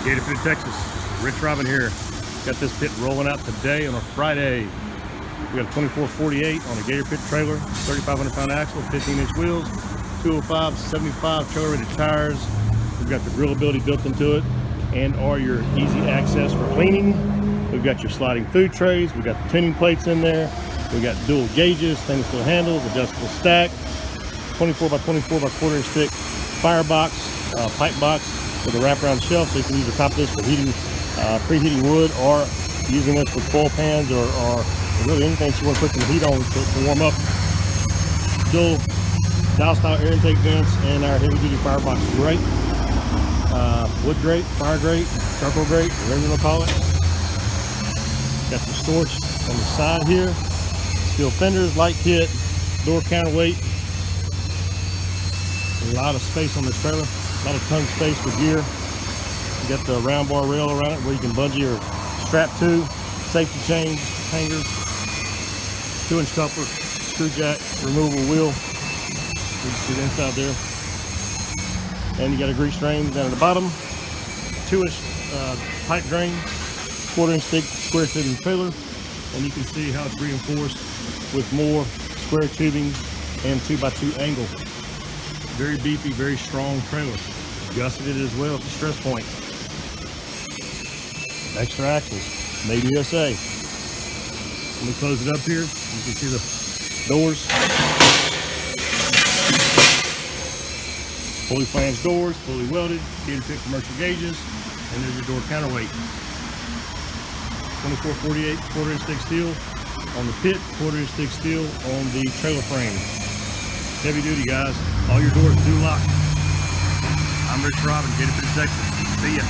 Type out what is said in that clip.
Gator, Texas. Rich Robin here. Got this pit rolling out today on a Friday. We got a 2448 on a Gator pit trailer, 3,500 pound axle, 15-inch wheels, 205, 75 trailer rated tires. We've got the grillability built into it and are your easy access for cleaning. We've got your sliding food trays. We've got the tuning plates in there. We've got dual gauges, stainless steel handles, adjustable stack, 24 by 24 by quarter-inch thick firebox, pipe box with a wraparound shelf, so you can use the top of this for heating, preheating wood, or using this for foil pans or really anything you want to put some heat on to warm up. Dual dial style air intake vents and our heavy duty firebox grate, wood grate, fire grate, charcoal grate, whatever you want to call it. Got some storage on the side here, steel fenders, light kit, door counterweight. A lot of space on this trailer, a lot of tongue space for gear. You got the round bar rail around it where you can bungee or strap to, safety chain, hangers, 2-inch coupler, screw jack, removable wheel. You can see the inside there. And you got a grease drain down at the bottom, 2-inch pipe drain, 1/4-inch thick square tubing trailer, and you can see how it's reinforced with more square tubing and 2x2 angle. Very beefy, very strong trailer. Adjusted it as well to stress point. Extra axles, made USA. Let me close it up here. You can see the doors. Fully flanged doors, fully welded, Gator pit commercial gauges, and there's your door counterweight. 2448 1/4-inch thick steel on the pit, 1/4-inch thick steel on the trailer frame. Heavy duty, guys. All your doors do lock. I'm Rich Robin, Gator, Texas. See ya.